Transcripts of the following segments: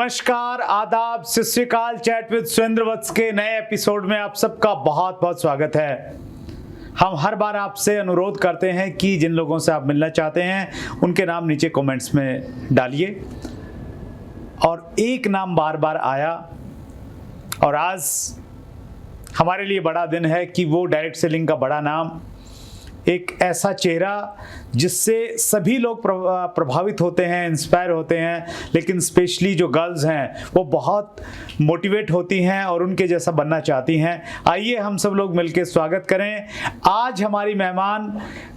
नमस्कार, आदाब, सत श्री अकाल। चैट विद सुरेंद्र वत्स के नए एपिसोड में आप सबका बहुत बहुत स्वागत है। हम हर बार आपसे अनुरोध करते हैं कि जिन लोगों से आप मिलना चाहते हैं उनके नाम नीचे कमेंट्स में डालिए, और एक नाम बार बार आया और आज हमारे लिए बड़ा दिन है कि वो डायरेक्ट सेलिंग का बड़ा नाम, एक ऐसा चेहरा जिससे सभी लोग प्रभावित होते हैं, इंस्पायर होते हैं, लेकिन स्पेशली जो गर्ल्स हैं वो बहुत मोटिवेट होती हैं और उनके जैसा बनना चाहती हैं। आइए हम सब लोग मिलकर स्वागत करें। आज हमारी मेहमान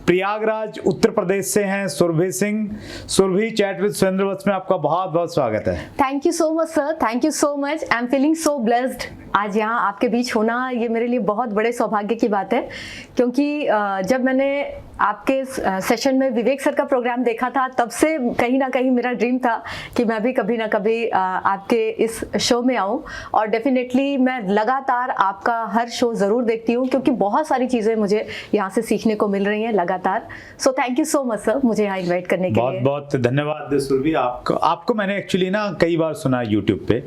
प्रयागराज उत्तर प्रदेश से हैं सुरभि सिंह। सुरभि, चैट विद सुरेंद्र वत्स में आपका बहुत बहुत स्वागत है। Thank you so much sir, thank you so much. I am feeling so blessed. आज यहाँ आपके बीच होना ये मेरे लिए बहुत बड़े सौभाग्य की बात है, क्योंकि जब मैंने आपके सेशन में विवेक सर का प्रोग्राम देखा था तब से कहीं ना कहीं मेरा ड्रीम था कि मैं भी कभी ना कभी आपके इस शो में आऊँ, और डेफिनेटली मैं लगातार आपका हर शो ज़रूर देखती हूँ, क्योंकि बहुत सारी चीज़ें मुझे यहाँ से सीखने को मिल रही हैं लगातार। So thank you so much sir, मुझे यहाँ इन्वाइट करने के लिए। बहुत बहुत धन्यवाद सुरभि। आपको मैंने एक्चुअली ना कई बार सुना यूट्यूब पे,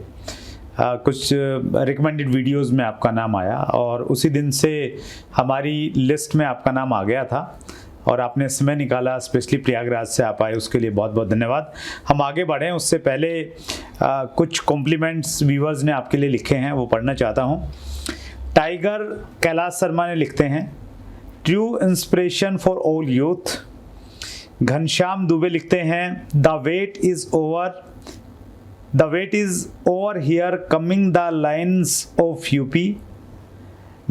कुछ रिकमेंडेड वीडियोस में आपका नाम आया और उसी दिन से हमारी लिस्ट में आपका नाम आ गया था और आपने समय निकाला, स्पेशली प्रयागराज से आप आए, उसके लिए बहुत बहुत धन्यवाद। हम आगे बढ़ें उससे पहले कुछ कॉम्प्लीमेंट्स व्यूअर्स ने आपके लिए लिखे हैं, वो पढ़ना चाहता हूँ। टाइगर कैलाश शर्मा ने लिखते हैं, true inspiration for all youth. Ghanshyam Dubey लिखते हैं, the wait is over here, coming the lines of UP.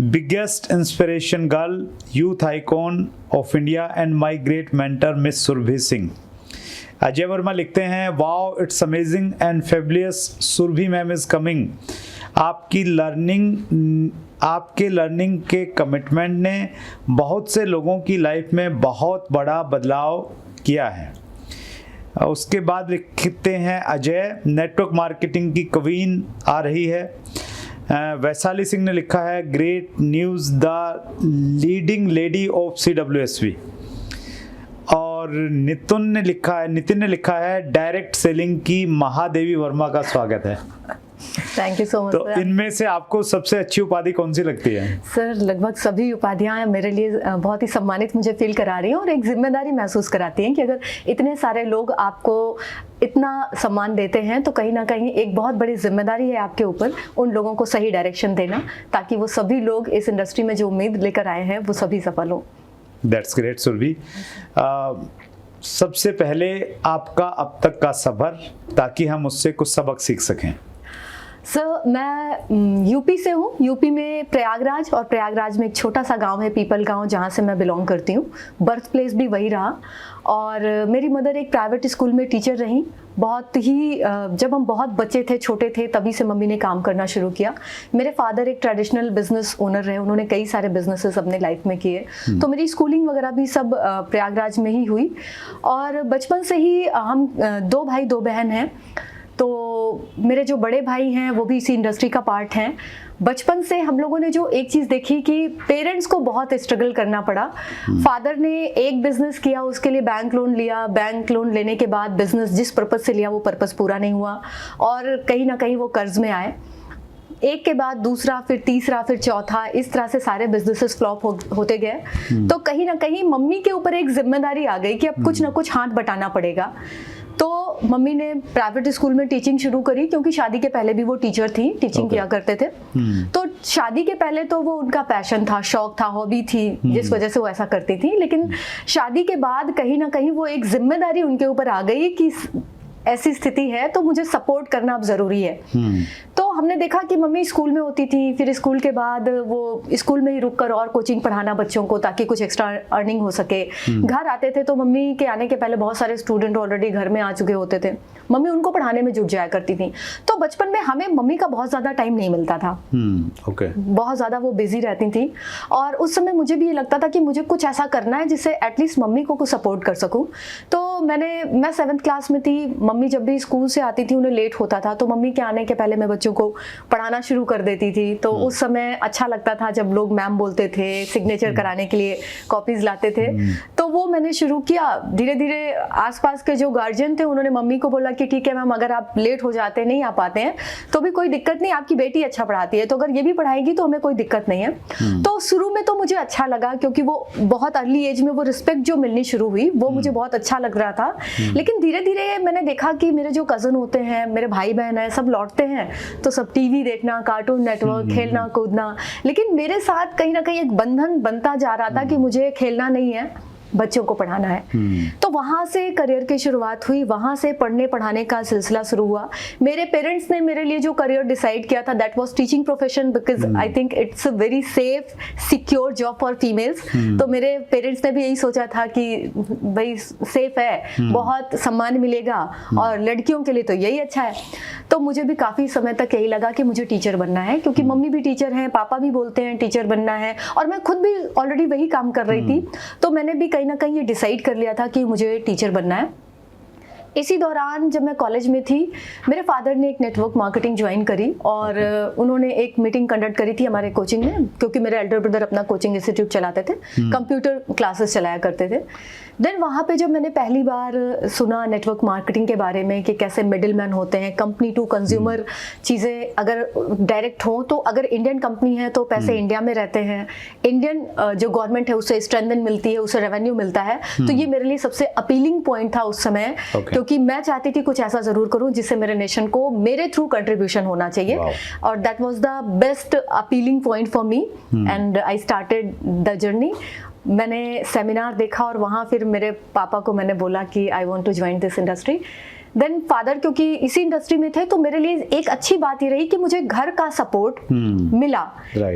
Biggest inspiration girl, youth icon of India and my great mentor miss Surabhi Singh. Ajay Verma लिखते हैं, wow it's amazing and fabulous, Surabhi ma'am is coming. आपके learning के commitment ने बहुत से लोगों की life में बहुत बड़ा बदलाव किया है। उसके बाद लिखते हैं अजय, नेटवर्क मार्केटिंग की क्वीन आ रही है। वैशाली सिंह ने लिखा है, great news, the leading lady of CWSV। और नितिन ने लिखा है डायरेक्ट सेलिंग की महादेवी वर्मा का स्वागत है। Thank you so much. तो इनमें से आपको सबसे अच्छी उपाधि कौन सी लगती है? सर लगभग सभी उपाधियां मेरे लिए बहुत ही सम्मानित मुझे फील करा रही हैं और एक जिम्मेदारी महसूस कराती हैं कि अगर इतने सारे लोग आपको इतना सम्मान देते हैं तो कहीं ना कहीं एक बहुत बड़ी जिम्मेदारी है आपके ऊपर उन लोगों को सही डायरेक्शन देना, ताकि वो सभी लोग इस इंडस्ट्री में जो उम्मीद लेकर आए हैं वो सभी सफल हों। That's great Surabhi. सबसे पहले आपका अब तक का सफर, ताकि हम उससे कुछ सबक सीख सकें। सर मैं यूपी से हूँ। यूपी में प्रयागराज, और प्रयागराज में एक छोटा सा गांव है पीपल गांव, जहाँ से मैं बिलोंग करती हूँ। बर्थ प्लेस भी वही रहा, और मेरी मदर एक प्राइवेट स्कूल में टीचर रहीं। बहुत ही जब हम बहुत बच्चे थे, छोटे थे, तभी से मम्मी ने काम करना शुरू किया। मेरे फादर एक ट्रेडिशनल बिजनेस ओनर रहे, उन्होंने कई सारे बिजनेसेस अपने लाइफ में किए। तो मेरी स्कूलिंग वगैरह भी सब प्रयागराज में ही हुई, और बचपन से ही हम 2 भाई 2 बहन हैं। तो मेरे जो बड़े भाई हैं वो भी इसी इंडस्ट्री का पार्ट हैं। बचपन से हम लोगों ने जो एक चीज़ देखी कि पेरेंट्स को बहुत स्ट्रगल करना पड़ा। फादर ने एक बिजनेस किया, उसके लिए बैंक लोन लिया। बैंक लोन लेने के बाद बिजनेस जिस पर्पज़ से लिया वो पर्पज़ पूरा नहीं हुआ, और कहीं ना कहीं वो कर्ज में आए। एक के बाद दूसरा, फिर तीसरा, फिर चौथा, इस तरह से सारे बिजनेसेस फ्लॉप होते गए। तो कहीं ना कहीं मम्मी के ऊपर एक जिम्मेदारी आ गई कि अब कुछ ना कुछ हाथ बटाना पड़ेगा। तो मम्मी ने प्राइवेट स्कूल में टीचिंग शुरू करी, क्योंकि शादी के पहले भी वो टीचर थी, टीचिंग किया करते थे। तो शादी के पहले तो वो उनका पैशन था, शौक था, हॉबी थी, जिस वजह से वो ऐसा करती थी। लेकिन शादी के बाद कहीं ना कहीं वो एक जिम्मेदारी उनके ऊपर आ गई कि ऐसी स्थिति है तो मुझे सपोर्ट करना अब जरूरी है। तो हमने देखा कि मम्मी स्कूल में होती थी, फिर स्कूल के बाद वो स्कूल में ही रुककर और कोचिंग पढ़ाना बच्चों को, ताकि कुछ एक्स्ट्रा अर्निंग हो सके। घर आते थे तो मम्मी के आने के पहले बहुत सारे स्टूडेंट ऑलरेडी घर में आ चुके होते थे, मम्मी उनको पढ़ाने में जुट जाया करती थी। तो बचपन में हमें मम्मी का बहुत ज्यादा टाइम नहीं मिलता था। बहुत ज्यादा वो बिजी रहती थी, और उस समय मुझे भी ये लगता था कि मुझे कुछ ऐसा करना है जिससे एटलीस्ट मम्मी को कुछ सपोर्ट कर सकूं। तो मैं 7th क्लास में थी। मम्मी जब भी स्कूल से आती थी, उन्हें लेट होता था, तो मम्मी के आने के पहले मैं बच्चों को पढ़ाना शुरू कर देती थी। तो उस समय अच्छा लगता था जब लोग मैम बोलते थे, सिग्नेचर कराने के लिए कॉपीज लाते थे। तो वो मैंने शुरू किया। धीरे धीरे आसपास के जो गार्जियन थे उन्होंने मम्मी को बोला कि ठीक है मैम, अगर आप लेट हो जाते हैं, नहीं आ पाते हैं तो भी कोई दिक्कत नहीं, आपकी बेटी अच्छा पढ़ाती है, तो अगर ये भी पढ़ाएगी तो हमें कोई दिक्कत नहीं है। तो शुरू में तो मुझे अच्छा लगा, क्योंकि वो बहुत अर्ली एज में वो रिस्पेक्ट जो मिलनी शुरू हुई वो मुझे बहुत अच्छा लग रहा था। लेकिन धीरे धीरे मैंने देखा कि मेरे जो कजन होते हैं, मेरे भाई बहन है, सब लौटते हैं तो सब टीवी देखना, कार्टून नेटवर्क, खेलना कूदना, लेकिन मेरे साथ कहीं ना कहीं एक बंधन बनता जा रहा था कि मुझे खेलना नहीं है, बच्चों को पढ़ाना है। तो वहाँ से करियर की शुरुआत हुई, वहाँ से पढ़ने पढ़ाने का सिलसिला शुरू हुआ। मेरे पेरेंट्स ने मेरे लिए जो करियर डिसाइड किया था that was teaching profession, because I think it's a very safe secure job for females. तो मेरे पेरेंट्स ने भी यही सोचा था कि भाई सेफ है, बहुत सम्मान मिलेगा और लड़कियों के लिए तो यही अच्छा है। तो मुझे भी काफ़ी समय तक यही लगा कि मुझे टीचर बनना है, क्योंकि मम्मी भी टीचर हैं, पापा भी बोलते हैं टीचर बनना है, और मैं खुद भी ऑलरेडी वही काम कर रही थी। तो मैंने भी कहीं ना कहीं ये डिसाइड कर लिया था कि मुझे टीचर बनना है। इसी दौरान जब मैं कॉलेज में थी, मेरे फादर ने एक नेटवर्क मार्केटिंग ज्वाइन करी और उन्होंने एक मीटिंग कंडक्ट करी थी हमारे कोचिंग में, क्योंकि मेरे एल्डर ब्रदर अपना कोचिंग इंस्टीट्यूट चलाते थे, कंप्यूटर क्लासेस चलाया करते थे। देन वहाँ पे जब मैंने पहली बार सुना नेटवर्क मार्केटिंग के बारे में कि कैसे मिडिल मैन होते हैं, कंपनी टू कंज्यूमर चीज़ें अगर डायरेक्ट हो, तो अगर इंडियन कंपनी है तो पैसे इंडिया में रहते हैं, इंडियन जो गवर्नमेंट है उससे स्ट्रेंथन मिलती है, उससे रेवेन्यू मिलता है। तो ये मेरे लिए सबसे अपीलिंग पॉइंट था उस समय, क्योंकि मैं चाहती थी कुछ ऐसा जरूर करूं जिससे मेरे नेशन को मेरे थ्रू कंट्रीब्यूशन होना चाहिए। और that was the best appealing point for me and I started the journey. मैंने सेमिनार देखा और वहाँ फिर मेरे पापा को मैंने बोला कि I want to join this industry. Then father क्योंकि इसी इंडस्ट्री में थे, तो मेरे लिए एक अच्छी बात ये रही कि मुझे घर का सपोर्ट मिला।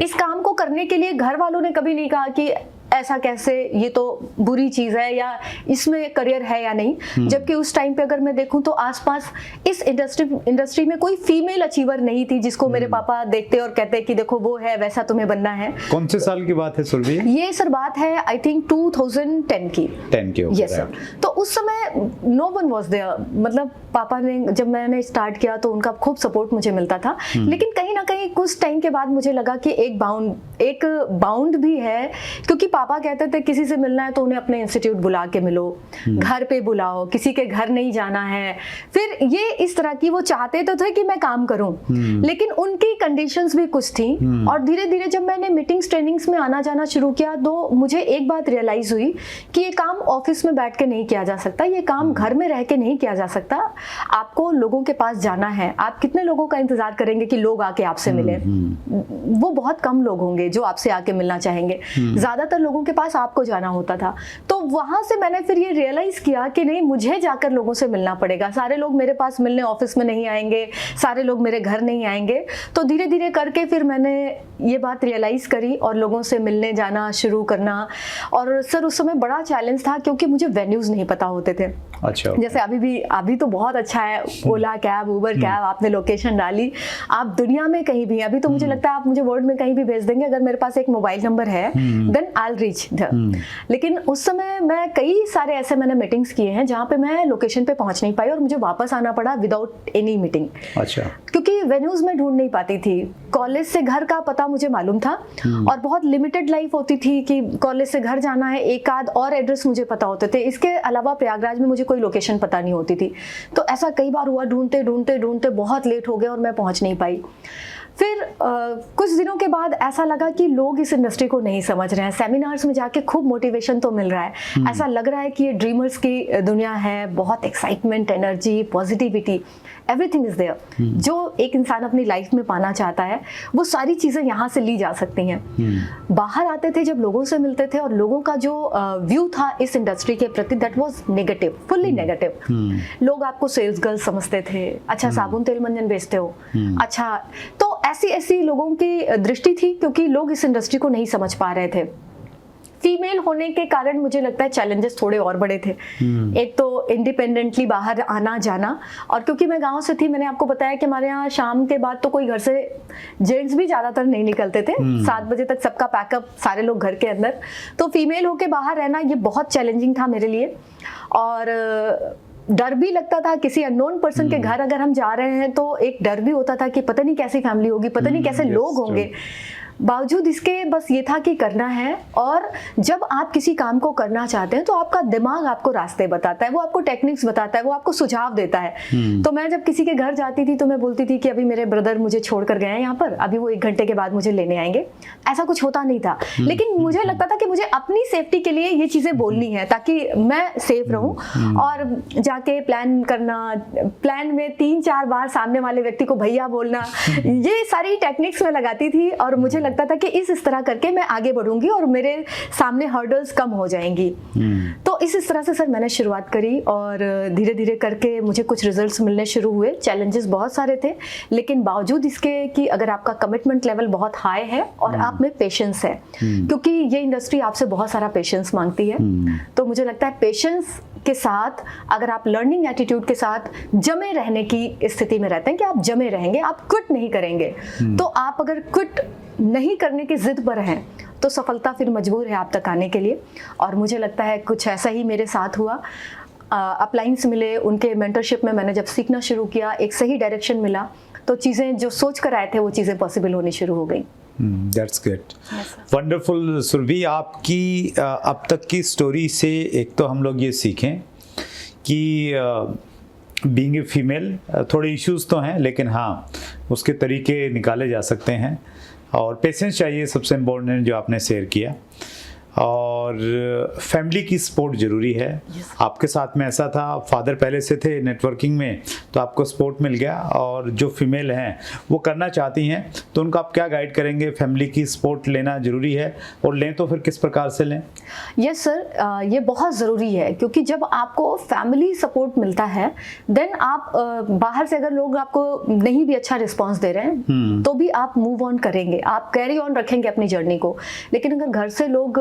इस काम को करने के लिए घर वालों ने कभी नहीं कहा कि ऐसा कैसे, ये तो बुरी चीज़ है या इसमें करियर है या नहीं। जबकि उस टाइम पे अगर मैं देखूं तो आसपास इस इंडस्ट्री में कोई फीमेल अचीवर नहीं थी जिसको मेरे पापा देखते और कहते कि देखो वो है, वैसा तुम्हें बनना है। कौन से साल की बात है सुरभि? ये सर बात है आई थिंक 2010 की। 10 की। Yes sir. तो उस समय नो वन वाज देयर, मतलब पापा ने जब मैंने स्टार्ट किया तो उनका खूब सपोर्ट मुझे मिलता था। लेकिन कहीं ना कहीं कुछ टाइम के बाद मुझे लगा कि एक बाउंड भी है, क्योंकि पापा कहते थे किसी से मिलना है तो उन्हें अपने इंस्टीट्यूट बुला के मिलो, घर पे बुलाओ, किसी के घर नहीं जाना है। फिर ये इस तरह की वो चाहते तो थे कि मैं काम करूं, लेकिन उनकी कंडीशंस भी कुछ थी। और धीरे धीरे जब मैंने मीटिंग्स ट्रेनिंग्स में आना जाना शुरू किया तो मुझे एक बात रियलाइज हुई कि ये काम ऑफिस में बैठ के नहीं किया जा सकता, ये काम घर में रह के नहीं किया जा सकता। आपको लोगों के पास जाना है। आप कितने लोगों का इंतजार करेंगे कि लोग आके आपसे मिले? वो बहुत कम लोग होंगे जो आपसे आके मिलना चाहेंगे, ज्यादातर लोगों के पास आपको जाना होता था। तो वहां से मैंने फिर ये रियलाइज किया कि नहीं, मुझे जाकर लोगों से मिलना पड़ेगा। सारे लोग मेरे पास मिलने ऑफिस में नहीं आएंगे, सारे लोग मेरे घर नहीं आएंगे। तो धीरे धीरे करके फिर मैंने ये बात रियलाइज करी और लोगों से मिलने जाना शुरू करना। और सर उस समय बड़ा चैलेंज था क्योंकि मुझे वेन्यूज नहीं पता होते थे। अच्छा। जैसे अभी तो बहुत अच्छा है, ओला कैब, उबर कैब, आपने लोकेशन डाली, आप दुनिया में कहीं भी, अभी तो मुझे लगता है आप मुझे वर्ल्ड में कहीं भी भेज देंगे, अगर मेरे पास एक मोबाइल नंबर है देन आई विल रीच। लेकिन उस समय मैं कई सारे ऐसे मैंने मीटिंग्स किए हैं जहाँ पे मैं लोकेशन पे पहुंच नहीं पाई और मुझे वापस आना पड़ा विदाउट एनी मीटिंग। अच्छा। क्योंकि वेन्यूज में ढूंढ नहीं पाती थी। कॉलेज से घर का पता मुझे मालूम था और बहुत लिमिटेड लाइफ होती थी कि कॉलेज से घर जाना है, एक आध और एड्रेस मुझे पता होते थे, इसके अलावा प्रयागराज में मुझे कोई लोकेशन पता नहीं होती थी। तो ऐसा कई बार हुआ, ढूंढते ढूंढते ढूंढते बहुत लेट हो गया और मैं पहुंच नहीं पाई। फिर कुछ दिनों के बाद ऐसा लगा कि लोग इस इंडस्ट्री को नहीं समझ रहे हैं। सेमिनार्स में जाके खूब मोटिवेशन तो मिल रहा है, ऐसा लग रहा है कि ये ड्रीमर्स की दुनिया है, बहुत excitement, energy, positivity, everything is there. जो एक इंसान अपनी लाइफ में पाना चाहता है वो सारी चीज़ें यहाँ से ली जा सकती हैं। बाहर आते थे जब लोगों से मिलते थे और लोगों का जो व्यू था इस इंडस्ट्री के प्रति that was negative, fully negative. लोग आपको सेल्स गर्ल समझते थे, अच्छा साबुन तेल मंजन बेचते हो, अच्छा। तो ऐसी लोगों की दृष्टि थी क्योंकि लोग इस इंडस्ट्री को नहीं समझ पा रहे थे। फीमेल होने के कारण मुझे लगता है चैलेंजेस थोड़े और बड़े थे। एक तो इंडिपेंडेंटली बाहर आना जाना, और क्योंकि मैं गांव से थी, मैंने आपको बताया कि हमारे यहाँ शाम के बाद तो कोई घर से, जेंट्स भी ज्यादातर नहीं निकलते थे, 7 बजे तक सबका पैकअप, सारे लोग घर के अंदर। तो फीमेल होके बाहर रहना ये बहुत चैलेंजिंग था मेरे लिए। और डर भी लगता था, किसी अननोन पर्सन के घर अगर हम जा रहे हैं तो एक डर भी होता था कि पता नहीं कैसी फैमिली होगी, पता नहीं कैसे लोग होंगे। बावजूद इसके बस ये था कि करना है। और जब आप किसी काम को करना चाहते हैं तो आपका दिमाग आपको रास्ते बताता है, वो आपको टेक्निक्स बताता है, वो आपको सुझाव देता है। तो मैं जब किसी के घर जाती थी तो मैं बोलती थी कि अभी मेरे ब्रदर मुझे छोड़कर गए हैं यहाँ पर, अभी वो 1 घंटे के बाद मुझे लेने आएंगे। ऐसा कुछ होता नहीं था, लेकिन मुझे लगता था कि मुझे अपनी सेफ्टी के लिए ये चीज़ें बोलनी है ताकि मैं सेफ रहूं। और जाके प्लान करना, प्लान में 3-4 बार सामने वाले व्यक्ति को भैया बोलना, ये सारी टेक्निक्स मैं लगाती थी और मुझे लगता था कि इस तरह करके मैं आगे बढ़ूंगी और मेरे सामने हर्डल्स कम हो जाएंगी। तो इस तरह से सर मैंने शुरुआत करी और धीरे धीरे करके मुझे कुछ रिजल्ट्स मिलने शुरू हुए। चैलेंजेस बहुत सारे थे, लेकिन बावजूद इसके कि अगर आपका कमिटमेंट लेवल बहुत हाई है और आप में पेशेंस है, क्योंकि ये इंडस्ट्री आपसे बहुत सारा पेशेंस मांगती है, तो मुझे लगता है पेशेंस के साथ अगर आप लर्निंग एटीट्यूड के साथ जमे रहने की स्थिति में रहते हैं कि आप जमे रहेंगे, आप क्विट नहीं करेंगे, तो आप अगर क्विट नहीं करने की जिद पर हैं तो सफलता फिर मजबूर है आप तक आने के लिए। और मुझे लगता है कुछ ऐसा ही मेरे साथ हुआ। अपलाइंस मिले, उनके मेंटरशिप में मैंने जब सीखना शुरू किया, एक सही डायरेक्शन मिला, तो चीज़ें जो सोच कर आए थे वो चीज़ें पॉसिबल होनी शुरू हो गई। That's great, wonderful. सुरभि, आपकी अब तक की स्टोरी से एक तो हम लोग ये सीखें कि बीइंग ए फीमेल थोड़े इश्यूज तो हैं, लेकिन हाँ उसके तरीके निकाले जा सकते हैं और पेशेंस चाहिए, सबसे इम्पोर्टेंट जो आपने शेयर किया। और फैमिली की सपोर्ट ज़रूरी है। आपके साथ में ऐसा था, फादर पहले से थे नेटवर्किंग में, तो आपको सपोर्ट मिल गया। और जो फीमेल हैं वो करना चाहती हैं, तो उनको आप क्या गाइड करेंगे? फैमिली की सपोर्ट लेना ज़रूरी है, और लें तो फिर किस प्रकार से लें? यस सर, ये बहुत ज़रूरी है, क्योंकि जब आपको फैमिली सपोर्ट मिलता है देन आप बाहर से अगर लोग आपको नहीं भी अच्छा रिस्पॉन्स दे रहे हैं तो भी आप मूव ऑन करेंगे, आप कैरी ऑन रखेंगे अपनी जर्नी को। लेकिन अगर घर से लोग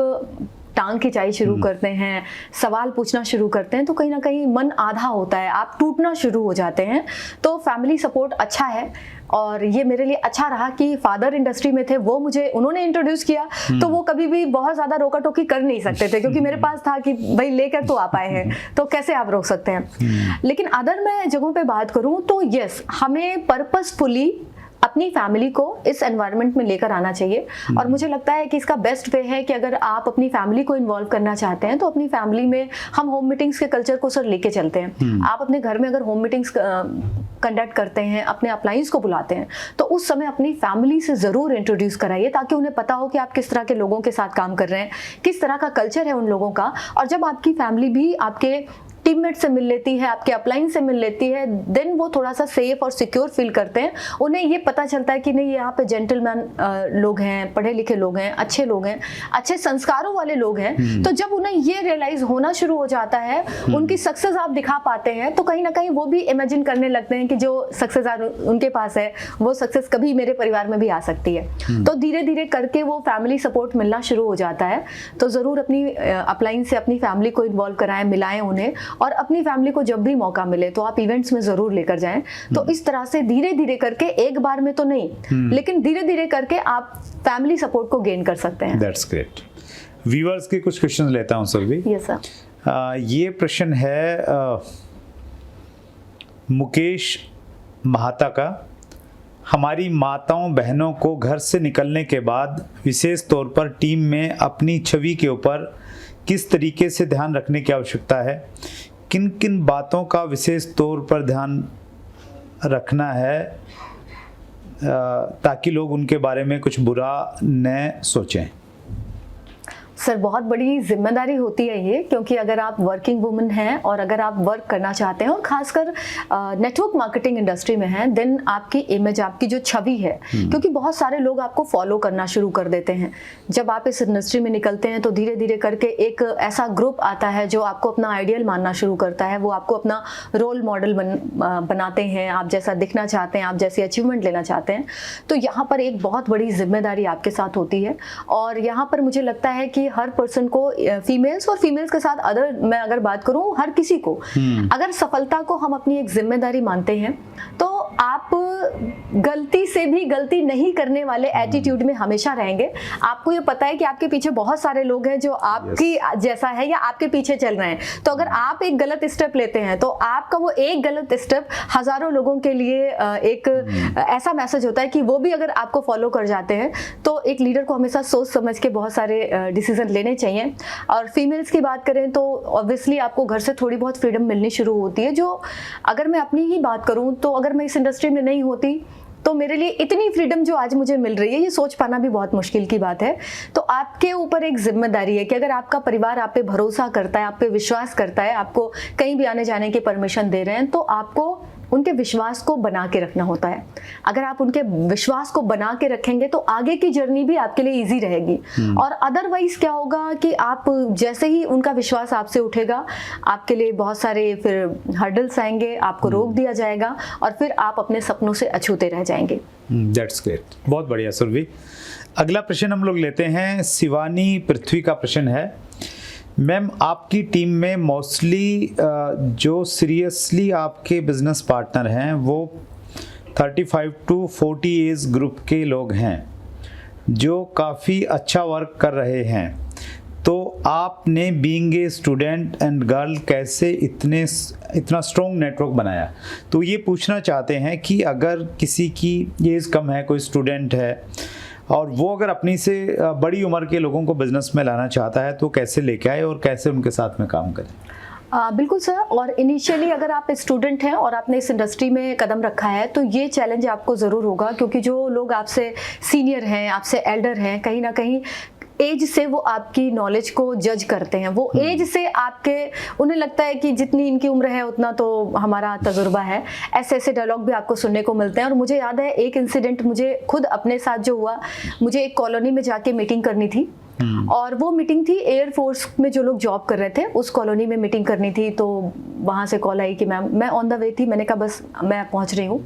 टांग खिंचाई शुरू करते हैं, सवाल पूछना शुरू करते हैं, तो कहीं ना कहीं मन आधा होता है, आप टूटना शुरू हो जाते हैं। तो फैमिली सपोर्ट अच्छा है, और ये मेरे लिए अच्छा रहा कि फादर इंडस्ट्री में थे, वो मुझे उन्होंने इंट्रोड्यूस किया, तो वो कभी भी बहुत ज़्यादा रोका टोकी कर नहीं सकते थे, क्योंकि मेरे पास था कि भाई लेकर तो आप आए हैं, तो कैसे आप रोक सकते हैं। लेकिन अदर मैं जगहों पे बात करूँ तो यस, हमें पर्पसफुली अपनी फैमिली को इस एनवायरनमेंट में लेकर आना चाहिए। और मुझे लगता है कि इसका बेस्ट वे है कि अगर आप अपनी फैमिली को इन्वॉल्व करना चाहते हैं तो अपनी फैमिली में हम होम मीटिंग्स के कल्चर को सर लेके चलते हैं। आप अपने घर में अगर होम मीटिंग्स कंडक्ट करते हैं, अपने अप्लाइंस को बुलाते हैं, तो उस समय अपनी फैमिली से ज़रूर इंट्रोड्यूस कराइए, ताकि उन्हें पता हो कि आप किस तरह के लोगों के साथ काम कर रहे हैं, किस तरह का कल्चर है उन लोगों का। और जब आपकी फैमिली भी आपके टीममेट से मिल लेती है, आपके अपलाइन से मिल लेती है, देन वो थोड़ा सा सेफ और सिक्योर फील करते हैं। उन्हें ये पता चलता है कि नहीं, यहाँ पे जेंटलमैन लोग हैं, पढ़े लिखे लोग हैं, अच्छे लोग हैं, अच्छे संस्कारों वाले लोग हैं। तो जब उन्हें ये रियलाइज होना शुरू हो जाता है, उनकी सक्सेस आप दिखा पाते हैं, तो कहीं ना कहीं वो भी इमेजिन करने लगते हैं कि जो सक्सेस उनके पास है वो सक्सेस कभी मेरे परिवार में भी आ सकती है। तो धीरे धीरे करके वो फैमिली सपोर्ट मिलना शुरू हो जाता है। तो ज़रूर अपनी अपलाइन से अपनी फैमिली को इन्वॉल्व कराएं, मिलाएं उन्हें, और अपनी फैमिली को जब भी मौका मिले तो आप इवेंट्स में जरूर लेकर जाएं। तो इस तरह से धीरे धीरे करके, एक बार में तो नहीं, लेकिन धीरे धीरे करके आप फैमिली सपोर्ट को गेन कर सकते हैं। That's great. व्यूअर्स के कुछ क्वेश्चन लेता हूं सुरभि। Yes sir. ये प्रश्न है मुकेश महाता का। हमारी माताओं बहनों को घर से निकलने के बाद विशेष तौर पर टीम में अपनी छवि के ऊपर किस तरीके से ध्यान रखने की आवश्यकता है? किन किन बातों का विशेष तौर पर ध्यान रखना है ताकि लोग उनके बारे में कुछ बुरा न सोचें? सर, बहुत बड़ी जिम्मेदारी होती है ये, क्योंकि अगर आप वर्किंग वुमन हैं और अगर आप वर्क करना चाहते हैं और खासकर नेटवर्क मार्केटिंग इंडस्ट्री में हैं, देन आपकी इमेज, आपकी जो छवि है, क्योंकि बहुत सारे लोग आपको फॉलो करना शुरू कर देते हैं। जब आप इस इंडस्ट्री में निकलते हैं तो धीरे धीरे करके एक ऐसा ग्रुप आता है जो आपको अपना आइडियल मानना शुरू करता है, वो आपको अपना रोल मॉडल बनाते हैं, आप जैसा दिखना चाहते हैं, आप जैसी अचीवमेंट लेना चाहते हैं। तो यहाँ पर एक बहुत बड़ी जिम्मेदारी आपके साथ होती है, और यहाँ पर मुझे लगता है कि हर पर्सन को, फीमेल्स और फीमेल्स के साथ अदर, मैं अगर बात करूं हर किसी को, अगर सफलता को हम अपनी एक जिम्मेदारी मानते हैं तो आप गलती से भी गलती नहीं करने वाले एटीट्यूड में हमेशा रहेंगे। आपको ये पता है कि आपके पीछे बहुत सारे लोग हैं जो आपकी जैसा है या आपके पीछे चल रहे हैं, तो अगर आप एक गलत स्टेप लेते हैं तो आपका वो एक गलत स्टेप हजारों लोगों के लिए एक ऐसा मैसेज होता है कि वो भी अगर आपको फॉलो कर जाते हैं। तो एक लीडर को हमेशा सोच समझ के बहुत सारे डिसीजन लेने चाहिए। और फीमेल्स की बात करें तो ऑब्वियसली आपको घर से थोड़ी बहुत फ्रीडम मिलनी शुरू होती है, जो अगर मैं अपनी ही बात करूं तो अगर मैं इस इंडस्ट्री में नहीं होती तो मेरे लिए इतनी फ्रीडम जो आज मुझे मिल रही है, ये सोच पाना भी बहुत मुश्किल की बात है। तो आपके ऊपर एक जिम्मेदारी है कि अगर आपका परिवार आप पे भरोसा करता है, आप पे विश्वास करता है, आपको कहीं भी आने जाने की परमिशन दे रहे हैं, तो आपको उनके विश्वास को बना के रखना होता है। अगर आप उनके विश्वास को बना के रखेंगे तो आगे की जर्नी भी आपके लिए इजी रहेगी। और अदरवाइज क्या होगा कि आप जैसे ही उनका विश्वास आपसे उठेगा, आपके लिए बहुत सारे फिर हर्डल्स आएंगे, आपको रोक दिया जाएगा और फिर आप अपने सपनों से अछूते रह जाएंगे। दैट्स ग्रेट, बहुत बढ़िया सुरभि। अगला प्रश्न हम लोग लेते हैं, शिवानी पृथ्वी का प्रश्न है, मैम आपकी टीम में मोस्टली जो सीरियसली आपके बिजनेस पार्टनर हैं वो 35 to 40 एज ग्रुप के लोग हैं जो काफ़ी अच्छा वर्क कर रहे हैं, तो आपने being a student and girl कैसे इतना स्ट्रॉन्ग नेटवर्क बनाया? तो ये पूछना चाहते हैं कि अगर किसी की एज कम है, कोई स्टूडेंट है और वो अगर अपनी से बड़ी उम्र के लोगों को बिजनेस में लाना चाहता है तो कैसे लेके आए और कैसे उनके साथ में काम करें? बिल्कुल सर। और इनिशियली अगर आप स्टूडेंट हैं और आपने इस इंडस्ट्री में कदम रखा है तो ये चैलेंज आपको ज़रूर होगा, क्योंकि जो लोग आपसे सीनियर हैं, आपसे एल्डर हैं, कहीं ना कहीं एज से वो आपकी नॉलेज को जज करते हैं। वो एज से आपके, उन्हें लगता है कि जितनी इनकी उम्र है उतना तो हमारा तजुर्बा है। ऐसे ऐसे डायलॉग भी आपको सुनने को मिलते हैं। और मुझे याद है एक इंसिडेंट मुझे खुद अपने साथ जो हुआ, मुझे एक कॉलोनी में जाके मीटिंग करनी थी और वो मीटिंग थी एयरफोर्स में जो लोग जॉब कर रहे थे उस कॉलोनी में मीटिंग करनी थी। तो वहाँ से कॉल आई कि मैम, मैं ऑन द वे थी, मैंने कहा बस मैं पहुँच रही हूँ।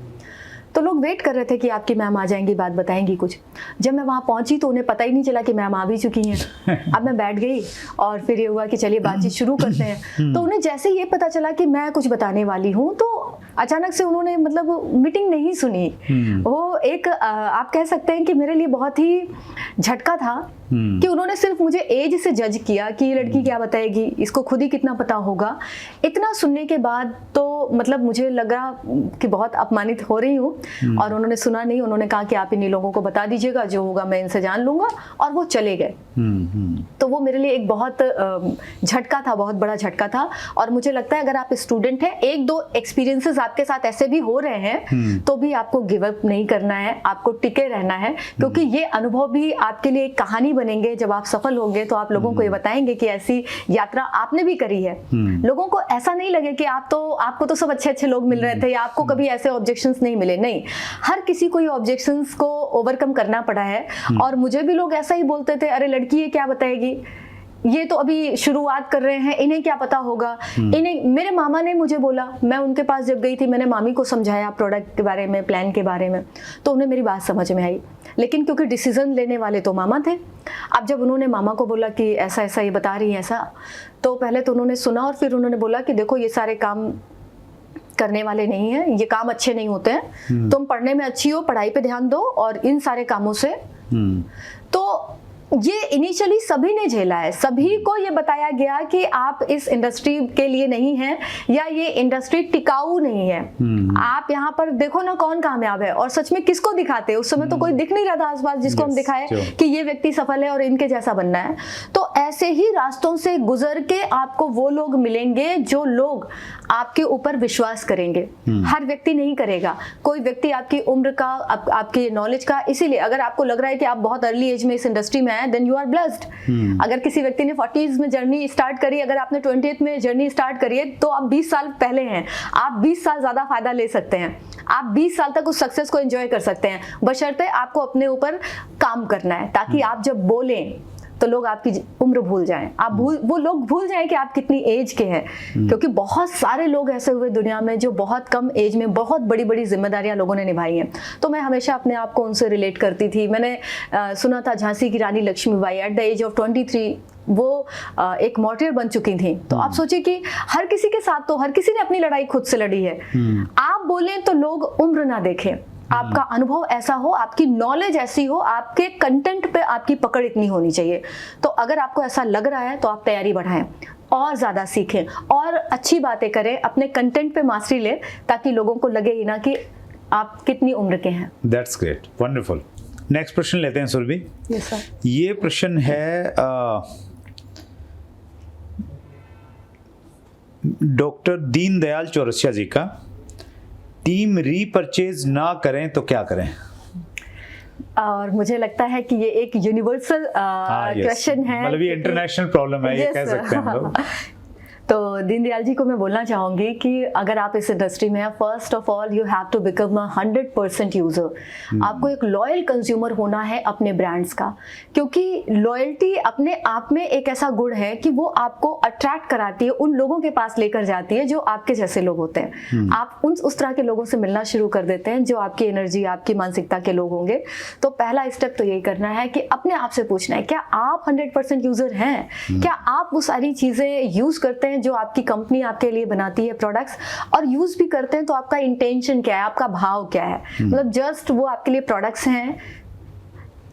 तो लोग वेट कर रहे थे कि आपकी मैम आ जाएंगी, बात बताएंगी कुछ। जब मैं वहाँ पहुँची तो उन्हें पता ही नहीं चला कि मैम आ भी चुकी हैं। अब मैं बैठ गई और फिर ये हुआ कि चलिए बातचीत शुरू करते हैं। तो उन्हें जैसे ये पता चला कि मैं कुछ बताने वाली हूँ तो अचानक से उन्होंने मतलब मीटिंग नहीं सुनी। वो एक आप कह सकते हैं कि मेरे लिए बहुत ही झटका था कि उन्होंने सिर्फ मुझे एज से जज किया कि ये लड़की क्या बताएगी, इसको खुद ही कितना पता होगा। इतना सुनने के बाद तो मतलब मुझे लगा कि बहुत अपमानित हो रही हूँ। और उन्होंने सुना नहीं, उन्होंने कहा कि आप इन्हीं लोगों को बता दीजिएगा, जो होगा मैं इनसे जान लूंगा, और वो चले गए। तो वो मेरे लिए एक बहुत झटका था, बहुत बड़ा झटका था। और मुझे लगता है अगर आप स्टूडेंट हैं, एक दो एक्सपीरियंसेस आपके साथ ऐसे भी हो रहे हैं तो भी आपको गिव अप नहीं करना है, आपको टिके रहना है, क्योंकि ये अनुभव भी आपके लिए एक कहानी बनेंगे। जब आप सफल होंगे तो आप लोगों को ये बताएंगे कि ऐसी यात्रा आपने भी करी है। लोगों को ऐसा नहीं लगे कि आपको तो सब अच्छे अच्छे लोग मिल रहे थे या आपको कभी ऐसे ऑब्जेक्शंस नहीं मिले। नहीं, हर किसी को ये ऑब्जेक्शंस को ओवरकम करना पड़ा है। और मुझे भी लोग ऐसा ही बोलते थे, अरे लड़की ये क्या बताएगी, ये तो अभी शुरुआत कर रहे हैं, इन्हें क्या पता होगा। इन्हें, मेरे मामा ने मुझे बोला, मैं उनके पास जब गई थी, मैंने मामी को समझाया प्रोडक्ट के बारे में, प्लान के बारे में, तो उन्हें मेरी बात समझ में आई। लेकिन क्योंकि डिसीजन लेने वाले तो मामा थे, अब जब उन्होंने मामा को बोला कि ऐसा ऐसा ये बता रही है ऐसा, तो पहले तो उन्होंने सुना और फिर उन्होंने बोला कि देखो ये सारे काम करने वाले नहीं है, ये काम अच्छे नहीं होते हैं, तुम पढ़ने में अच्छी हो, पढ़ाई पे ध्यान दो और इन सारे कामों से। तो ये इनिशियली सभी ने झेला है, सभी को ये बताया गया कि आप इस इंडस्ट्री के लिए नहीं हैं या ये इंडस्ट्री टिकाऊ नहीं है। आप यहाँ पर देखो ना कौन कामयाब है, और सच में किसको दिखाते हैं, उस समय तो कोई दिख नहीं रहा था आसपास जिसको हम दिखाए कि ये व्यक्ति सफल है और इनके जैसा बनना है। तो ऐसे ही रास्तों से गुजर के आपको वो लोग मिलेंगे जो लोग आपके ऊपर विश्वास करेंगे। हर व्यक्ति नहीं करेगा, कोई व्यक्ति आपकी उम्र का, आपकी नॉलेज का, इसीलिए अगर आपको लग रहा है कि आप बहुत अर्ली एज में इस इंडस्ट्री में है, देन यू आर ब्लेस्ड। अगर किसी व्यक्ति ने 40s में जर्नी स्टार्ट करी, अगर आपने 20th में जर्नी स्टार्ट करी है, तो आप 20 साल पहले हैं, आप 20 साल ज्यादा फायदा ले सकते हैं, आप 20 साल तक उस सक्सेस को एंजॉय कर सकते हैं, बशर्ते आपको अपने ऊपर काम करना है, ताकि आप जब बोलें तो लोग आपकी उम्र भूल जाएं, वो लोग भूल जाएं कि आप कितनी एज के हैं। क्योंकि बहुत सारे लोग ऐसे हुए दुनिया में जो बहुत कम एज में बहुत बड़ी बड़ी जिम्मेदारियां लोगों ने निभाई हैं। तो मैं हमेशा अपने आप को उनसे रिलेट करती थी। मैंने सुना था झांसी की Rani Lakshmibai at the age of 23 वो एक मॉर्टियर बन चुकी थी। तो आप सोचिए कि हर किसी के साथ, तो हर किसी ने अपनी लड़ाई खुद से लड़ी है। आप बोलें तो लोग उम्र ना देखें, आपका अनुभव ऐसा हो, आपकी नॉलेज ऐसी हो, आपके कंटेंट पे आपकी पकड़ इतनी होनी चाहिए। तो अगर आपको ऐसा लग रहा है तो आप तैयारी बढ़ाएं और ज़्यादा सीखें और अच्छी बातें करें, अपने कंटेंट पे मास्टरी लें, ताकि लोगों को लगे ही ना कि आप कितनी उम्र के हैं। That's great, wonderful. नेक्स्ट प्रश्न लेते हैं सुरभि। Yes sir. ये प्रश्न है डॉक्टर दीनदयाल चौरसिया जी का। टीम रीपरचेज ना करें तो क्या करें? और मुझे लगता है कि ये एक यूनिवर्सल क्वेश्चन है, मतलब ये इंटरनेशनल प्रॉब्लम है, ये कह सकते हैं हम लोग। तो दीनदयाल जी को मैं बोलना चाहूँगी कि अगर आप इस इंडस्ट्री में हैं, first of all you have to become 100% user. आपको एक लॉयल कंज्यूमर होना है अपने ब्रांड्स का, क्योंकि लॉयल्टी अपने आप में एक ऐसा गुण है कि वो आपको अट्रैक्ट कराती है, उन लोगों के पास लेकर जाती है जो आपके जैसे लोग होते हैं। आप उस तरह के लोगों से मिलना शुरू कर देते हैं जो आपकी एनर्जी, आपकी मानसिकता के लोग होंगे। तो पहला स्टेप तो यही करना है कि अपने आप से पूछना है, क्या आप 100% यूज़र हैं? क्या आप वो सारी चीज़ें यूज़ करते हैं जो आपकी कंपनी आपके लिए बनाती है प्रोडक्ट्स, और यूज भी करते हैं तो आपका इंटेंशन क्या है, आपका भाव क्या है? मतलब जस्ट वो आपके लिए प्रोडक्ट्स हैं,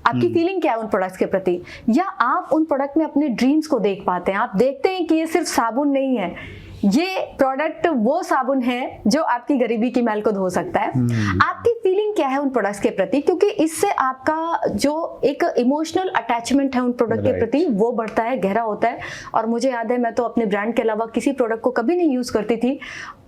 आपकी फीलिंग क्या है उन प्रोडक्ट्स के प्रति, या आप उन प्रोडक्ट में अपने ड्रीम्स को देख पाते हैं? आप देखते हैं कि ये सिर्फ साबुन नहीं है, ये प्रोडक्ट वो साबुन है जो आपकी गरीबी की मैल को धो सकता है। आपकी फीलिंग क्या है उन प्रोडक्ट्स के प्रति, क्योंकि इससे आपका जो एक इमोशनल अटैचमेंट है उन प्रोडक्ट के प्रति वो बढ़ता है, गहरा होता है। और मुझे याद है, मैं तो अपने ब्रांड के अलावा किसी प्रोडक्ट को कभी नहीं यूज करती थी,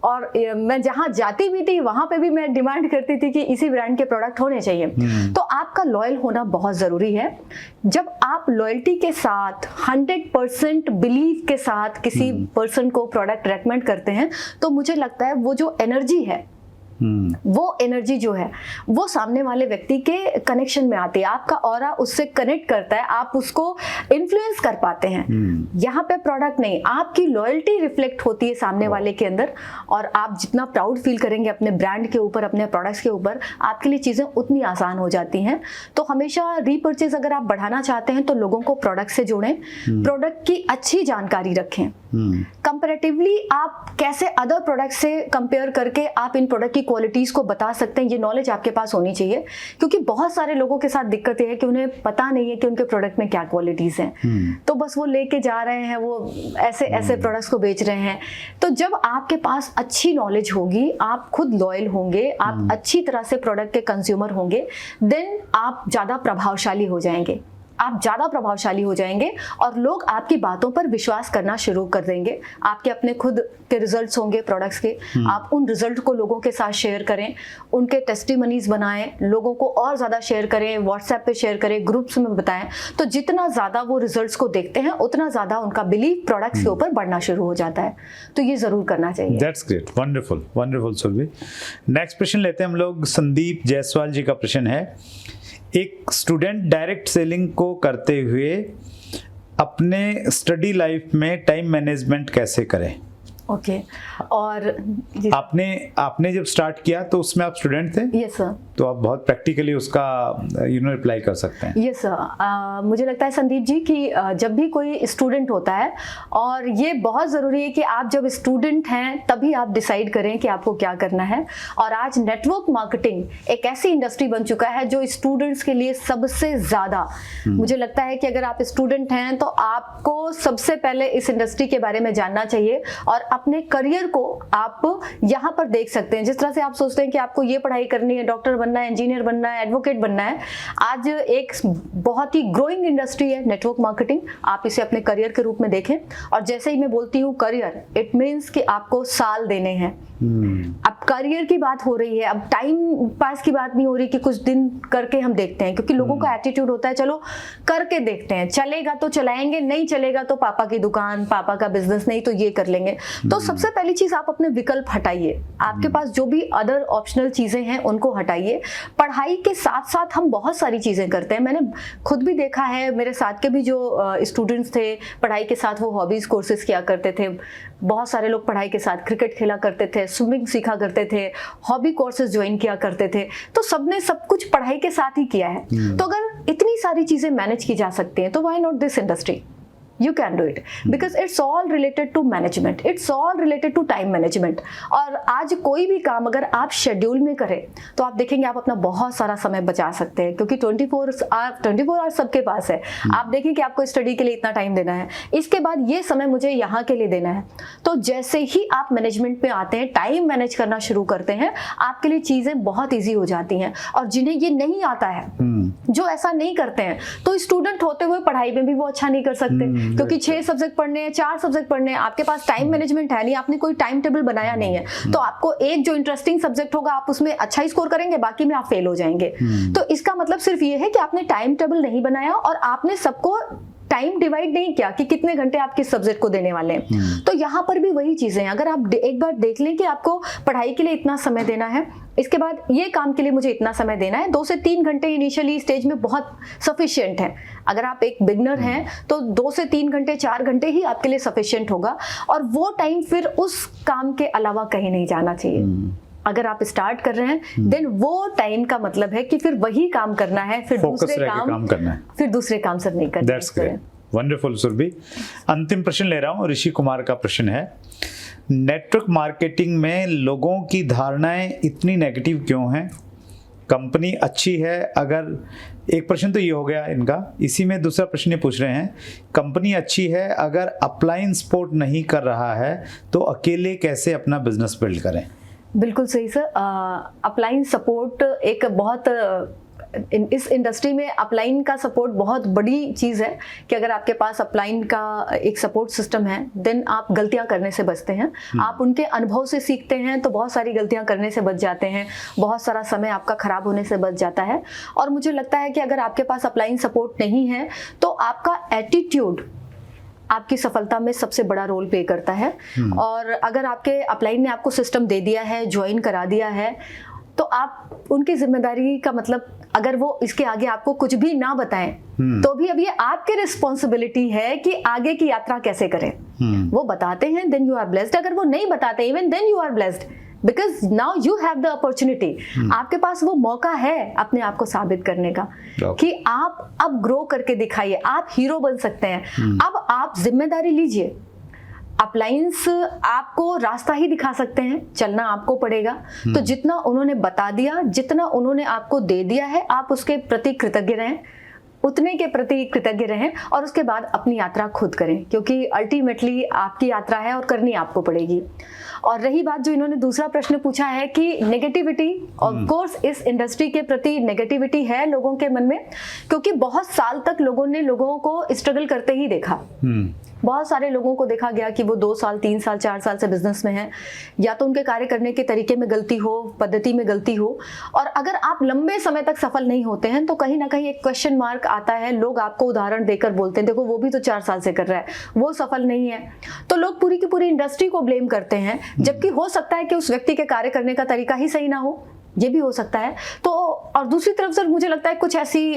और मैं जहां जाती भी थी वहां पे भी मैं डिमांड करती थी कि इसी ब्रांड के प्रोडक्ट होने चाहिए। तो आपका लॉयल होना बहुत जरूरी है। जब आप लॉयल्टी के साथ 100% बिलीव के साथ किसी पर्सन को प्रोडक्ट रेकमेंड करते हैं, तो मुझे लगता है वो जो एनर्जी है, वो एनर्जी जो है वो सामने वाले व्यक्ति के कनेक्शन में आती है, आपका ऑरा उससे कनेक्ट करता है, आप उसको इन्फ्लुएंस कर पाते हैं। यहाँ पे प्रोडक्ट नहीं, आपकी लॉयल्टी रिफ्लेक्ट होती है सामने वाले के अंदर, और आप जितना प्राउड फील करेंगे अपने ब्रांड के ऊपर, अपने प्रोडक्ट्स के ऊपर, आपके लिए चीजें उतनी आसान हो जाती हैं। तो हमेशा रीपर्चेज अगर आप बढ़ाना चाहते हैं तो लोगों को प्रोडक्ट से जोड़ें, प्रोडक्ट की अच्छी जानकारी रखें। कंपैरेटिवली आप कैसे अदर प्रोडक्ट से कंपेयर करके आप इन प्रोडक्ट की क्वालिटीज को बता सकते हैं, ये नॉलेज आपके पास होनी चाहिए। क्योंकि बहुत सारे लोगों के साथ दिक्कत ये है कि उन्हें पता नहीं है कि उनके प्रोडक्ट में क्या क्वालिटीज हैं, तो बस वो लेके जा रहे हैं, वो ऐसे ऐसे प्रोडक्ट्स को बेच रहे हैं। तो जब आपके पास अच्छी नॉलेज होगी, आप खुद लॉयल होंगे, आप अच्छी तरह से प्रोडक्ट के कंज्यूमर होंगे, देन आप ज्यादा प्रभावशाली हो जाएंगे, आप ज्यादा प्रभावशाली हो जाएंगे और लोग आपकी बातों पर विश्वास करना शुरू कर देंगे। आपके अपने खुद के रिजल्ट्स होंगे प्रोडक्ट्स के, आप उन रिजल्ट को लोगों के साथ शेयर करें, उनके टेस्टिमनीज बनाएं, लोगों को और ज्यादा शेयर करें, व्हाट्सएप पे शेयर करें, ग्रुप्स में बताएं। तो जितना ज्यादा वो रिजल्ट्स को देखते हैं उतना ज्यादा उनका बिलीव प्रोडक्ट्स के ऊपर बढ़ना शुरू हो जाता है। तो ये जरूर करना चाहिए। That's great, wonderful wonderful Surabhi. Next प्रश्न लेते हैं हम लोग। संदीप जायसवाल जी का प्रश्न है, एक स्टूडेंट डायरेक्ट सेलिंग को करते हुए अपने स्टडी लाइफ में टाइम मैनेजमेंट कैसे करें? ओके। और आपने जब स्टार्ट किया तो उसमें आप स्टूडेंट थे? Yes sir. तो आप बहुत प्रैक्टिकली उसका रिप्लाई कर सकते हैं। Yes sir. मुझे लगता है संदीप जी कि जब भी कोई स्टूडेंट होता है, और ये बहुत ज़रूरी है कि आप जब स्टूडेंट हैं तभी आप डिसाइड करें कि आपको क्या करना है। और आज नेटवर्क मार्केटिंग एक ऐसी इंडस्ट्री बन चुका है जो स्टूडेंट्स के लिए सबसे ज़्यादा, मुझे लगता है कि अगर आप स्टूडेंट हैं तो आपको सबसे पहले इस इंडस्ट्री के बारे में जानना चाहिए और अपने करियर को आप यहाँ पर देख सकते हैं। जिस तरह से आप सोचते हैं कि आपको ये पढ़ाई करनी है, डॉक्टर बनना है, इंजीनियर बनना है, एडवोकेट बनना है, आज एक बहुत ही ग्रोइंग इंडस्ट्री है नेटवर्क मार्केटिंग। आप इसे अपने करियर के रूप में देखें। और जैसे ही मैं बोलती हूँ करियर, इट मीन्स कि आपको साल देने हैं। अब करियर की बात हो रही है, अब टाइम पास की बात नहीं हो रही कि कुछ दिन करके हम देखते हैं, क्योंकि लोगों का एटीट्यूड होता है चलो करके देखते हैं, चलेगा तो चलाएंगे, नहीं चलेगा तो पापा की दुकान, पापा का बिजनेस, नहीं तो ये कर लेंगे। तो सबसे पहली चीज आप अपने विकल्प हटाइए। आपके पास जो भी अदर ऑप्शनल चीजें हैं उनको हटाइए। पढ़ाई के साथ साथ हम बहुत सारी चीजें करते हैं। मैंने खुद भी देखा है, मेरे साथ के भी जो स्टूडेंट्स थे पढ़ाई के साथ वो हॉबीज कोर्सेज किया करते थे। बहुत सारे लोग पढ़ाई के साथ क्रिकेट खेला करते थे, स्विमिंग सीखा करते थे, हॉबी कोर्सेज ज्वाइन किया करते थे। तो सबने सब कुछ पढ़ाई के साथ ही किया है। तो अगर इतनी सारी चीजें मैनेज की जा सकती हैं तो why not this industry? You can do it because it's all related to management. It's all related to time management. और आज कोई भी काम अगर आप शेड्यूल में करें तो आप देखेंगे आप अपना बहुत सारा समय बचा सकते हैं, क्योंकि 24 आवर्स सबके पास है। आप देखें कि आपको स्टडी के लिए इतना टाइम देना है, इसके बाद ये समय मुझे यहाँ के लिए देना है। तो जैसे ही आप मैनेजमेंट में आते हैं, टाइम मैनेज करना शुरू करते हैं, आपके लिए चीजें बहुत ईजी हो जाती हैं। और जिन्हें ये नहीं आता है, जो ऐसा नहीं करते हैं, तो स्टूडेंट होते हुए पढ़ाई में भी वो अच्छा नहीं कर सकते, क्योंकि 6 सब्जेक्ट पढ़ने हैं, 4 सब्जेक्ट पढ़ने हैं, आपके पास टाइम मैनेजमेंट है नहीं, आपने कोई टाइम टेबल बनाया नहीं है। तो आपको एक जो इंटरेस्टिंग सब्जेक्ट होगा आप उसमें अच्छा ही स्कोर करेंगे, बाकी में आप फेल हो जाएंगे। तो इसका मतलब सिर्फ ये है कि आपने टाइम टेबल नहीं बनाया और आपने सबको टाइम डिवाइड नहीं किया कि कितने घंटे आप किस सब्जेक्ट को देने वाले हैं। तो यहाँ पर भी वही चीजें हैं। अगर आप एक बार देख लें कि आपको पढ़ाई के लिए इतना समय देना है, इसके बाद ये काम के लिए मुझे इतना समय देना है, 2 से 3 घंटे इनिशियली स्टेज में बहुत सफिशिएंट है। अगर आप एक बिगनर हैं तो 2 से 3 घंटे 4 घंटे ही आपके लिए सफिशिएंट होगा, और वो टाइम फिर उस काम के अलावा कहीं नहीं जाना चाहिए। अगर आप स्टार्ट कर रहे हैं देन वो टाइम का मतलब है कि फिर वही काम करना है, फिर दूसरे काम करना है, फिर दूसरे काम सब नहीं करना। That's great, wonderful Surabhi. अंतिम प्रश्न ले रहा हूँ, ऋषि कुमार का प्रश्न है, नेटवर्क मार्केटिंग में लोगों की धारणाएं इतनी नेगेटिव क्यों हैं? कंपनी अच्छी है अगर, एक प्रश्न तो ये हो गया इनका, इसी में दूसरा प्रश्न ये पूछ रहे हैं, कंपनी अच्छी है अगर अपलाइन सपोर्ट नहीं कर रहा है तो अकेले कैसे अपना बिजनेस बिल्ड करें? बिल्कुल सही सर। अपलाइन सपोर्ट एक बहुत इस इंडस्ट्री में अपलाइन का सपोर्ट बहुत बड़ी चीज़ है कि अगर आपके पास अपलाइन का एक सपोर्ट सिस्टम है देन आप गलतियां करने से बचते हैं। आप उनके अनुभव से सीखते हैं तो बहुत सारी गलतियां करने से बच जाते हैं, बहुत सारा समय आपका खराब होने से बच जाता है। और मुझे लगता है कि अगर आपके पास अपलाइन सपोर्ट नहीं है तो आपका एटीट्यूड आपकी सफलता में सबसे बड़ा रोल प्ले करता है। और अगर आपके अपलाइन ने आपको सिस्टम दे दिया है, ज्वाइन करा दिया है, तो आप उनकी जिम्मेदारी का मतलब, अगर वो इसके आगे आपको कुछ भी ना बताएं तो भी अब ये आपकी रिस्पॉन्सिबिलिटी है कि आगे की यात्रा कैसे करें। वो बताते हैं देन यू आर ब्लेस्ड, अगर वो नहीं बताते even then you are blessed, because now you have the opportunity. आपके पास वो मौका है अपने आप को साबित करने का कि आप अब ग्रो करके दिखाइए, आप हीरो बन सकते हैं। अब आप जिम्मेदारी लीजिए। अपलाइंस आपको रास्ता ही दिखा सकते हैं, चलना आपको पड़ेगा। तो जितना उन्होंने बता दिया, जितना उन्होंने आपको दे दिया है, आप उसके प्रति कृतज्ञ रहें, उतने के प्रति कृतज्ञ रहें, और उसके बाद अपनी यात्रा खुद करें, क्योंकि अल्टीमेटली आपकी यात्रा है और करनी आपको पड़ेगी। और रही बात जो इन्होंने दूसरा प्रश्न पूछा है कि नेगेटिविटी, ऑफ कोर्स इस इंडस्ट्री के प्रति नेगेटिविटी है लोगों के मन में, क्योंकि बहुत साल तक लोगों ने लोगों को स्ट्रगल करते ही देखा। बहुत सारे लोगों को देखा गया कि वो 2 साल 3 साल 4 साल से बिजनेस में हैं, या तो उनके कार्य करने के तरीके में गलती हो, पद्धति में गलती हो, और अगर आप लंबे समय तक सफल नहीं होते हैं तो कहीं ना कहीं एक क्वेश्चन मार्क आता है। लोग आपको उदाहरण देकर बोलते हैं देखो वो भी तो 4 साल से कर रहा है, वो सफल नहीं है। तो लोग पूरी की पूरी इंडस्ट्री को ब्लेम करते हैं, जबकि हो सकता है कि उस व्यक्ति के कार्य करने का तरीका ही सही ना हो, ये भी हो सकता है। तो और दूसरी तरफ सर मुझे लगता है कुछ ऐसी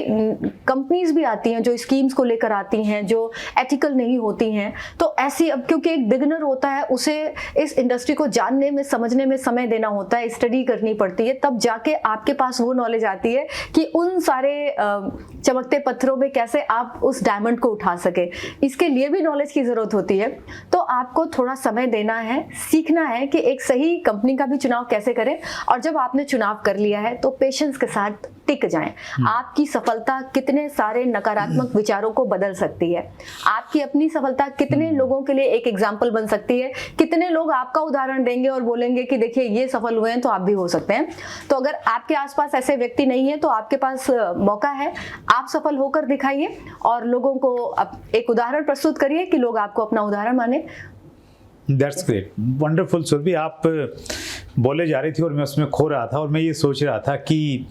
कंपनीज भी आती हैं जो स्कीम्स को लेकर आती हैं जो एथिकल नहीं होती हैं। तो ऐसी, अब क्योंकि एक बिगिनर होता है, उसे इस इंडस्ट्री को जानने में, समझने में समय देना होता है, स्टडी करनी पड़ती है, तब जाके आपके पास वो नॉलेज आती है कि उन सारे चमकते पत्थरों में कैसे आप उस डायमंड को उठा सके। इसके लिए भी नॉलेज की जरूरत होती है। तो आपको थोड़ा समय देना है, सीखना है कि एक सही कंपनी का भी चुनाव कैसे करें, और जब आपने चुनाव कर लिया है तो पेशेंस के साथ टिक जाएं। आपकी सफलता कितने सारे नकारात्मक विचारों को बदल सकती है, आपकी अपनी सफलता कितने लोगों के लिए एक एग्जाम्पल बन सकती है, कितने लोग आपका उदाहरण देंगे और बोलेंगे कि देखिए ये सफल हुए हैं तो आप भी हो सकते हैं। तो अगर आपके आसपास ऐसे व्यक्ति नहीं है तो आपके पास मौका है, आप सफल होकर दिखाइए और लोगों को एक उदाहरण प्रस्तुत करिए कि लोग आपको अपना उदाहरण माने। That's great, wonderful Surabhi. आप बोले जा रही थी और मैं उसमें खो रहा था, और मैं ये सोच रहा था कि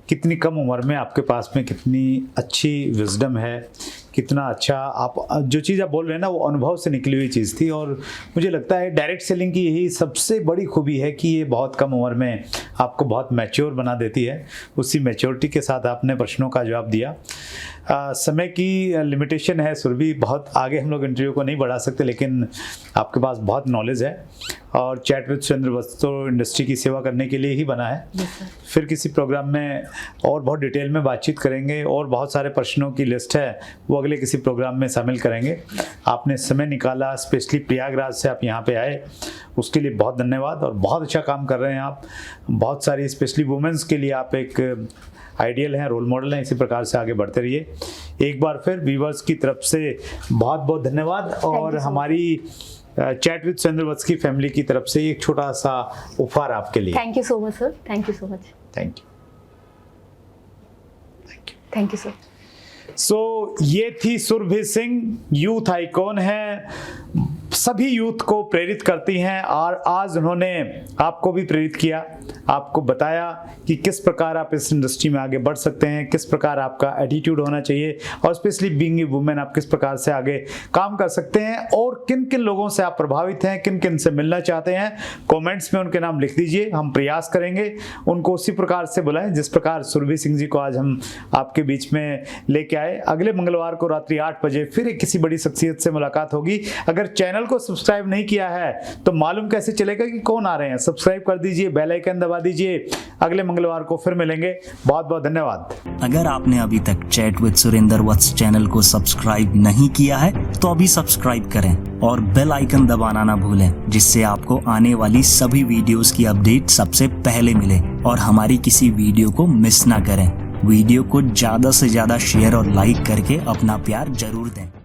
कितनी कम उम्र में आपके पास में कितनी अच्छी विजडम है, कितना अच्छा आप जो चीज़ आप बोल रहे हैं ना वो अनुभव से निकली हुई चीज़ थी। और मुझे लगता है डायरेक्ट सेलिंग की यही सबसे बड़ी खूबी है कि ये बहुत कम उम्र में आपको बहुत मैच्योर बना देती है। उसी मैच्योरिटी के साथ आपने प्रश्नों का जवाब दिया। समय की लिमिटेशन है सुरभि, बहुत आगे हम लोग इंटरव्यू को नहीं बढ़ा सकते, लेकिन आपके पास बहुत नॉलेज है और चैट विद सुरेंद्र वत्स तो इंडस्ट्री की सेवा करने के लिए ही बना है। फिर किसी प्रोग्राम में और बहुत डिटेल में बातचीत करेंगे और बहुत सारे प्रश्नों की लिस्ट है वो अगले किसी प्रोग्राम में शामिल करेंगे। आपने समय निकाला, स्पेशली प्रयागराज से आप यहाँ पे आए, उसके लिए बहुत धन्यवाद और बहुत अच्छा काम कर रहे हैं आप। बहुत सारी स्पेशली वुमेंस के लिए आप एक आइडियल हैं, रोल मॉडल हैं। इसी प्रकार से आगे बढ़ते रहिए। एक बार फिर व्यूवर्स की तरफ से बहुत बहुत धन्यवाद और हमारी चैट विद सुरेंद्र वत्स की फैमिली की तरफ से एक छोटा सा उपहार आपके लिए। Thank you so much sir, thank you so much. Thank you, thank you sir. So ये थी सुरभि सिंह, यूथ आइकॉन है, सभी यूथ को प्रेरित करती हैं और आज उन्होंने आपको भी प्रेरित किया, आपको बताया कि किस प्रकार आप इस इंडस्ट्री में आगे बढ़ सकते हैं, किस प्रकार आपका एटीट्यूड होना चाहिए और स्पेशली बीइंग ए वुमेन आप किस प्रकार से आगे काम कर सकते हैं और किन किन लोगों से आप प्रभावित हैं, किन किन से मिलना चाहते हैं। कमेंट्स में उनके नाम लिख दीजिए, हम प्रयास करेंगे उनको उसी प्रकार से बुलाएं जिस प्रकार सुरभि सिंह जी को आज हम आपके बीच में लेके आए। अगले मंगलवार को रात्रि 8 बजे फिर एक किसी बड़ी शख्सियत से मुलाकात होगी। अगर चैनल को सब्सक्राइब नहीं किया है तो मालूम कैसे चलेगा कि कौन आ रहे हैं? सब्सक्राइब कर दीजिए, बेल आइकन दबा दीजिए। अगले मंगलवार को फिर मिलेंगे। बहुत बहुत धन्यवाद। अगर आपने अभी तक chat with Surendra Vats channel को सब्सक्राइब नहीं किया है तो अभी सब्सक्राइब करें और बेल आइकन दबाना ना भूलें, जिससे आपको आने वाली सभी वीडियोस की अपडेट सबसे पहले मिले और हमारी किसी वीडियो को मिस ना करें। वीडियो को ज्यादा से ज्यादा शेयर और लाइक करके अपना प्यार जरूर दें।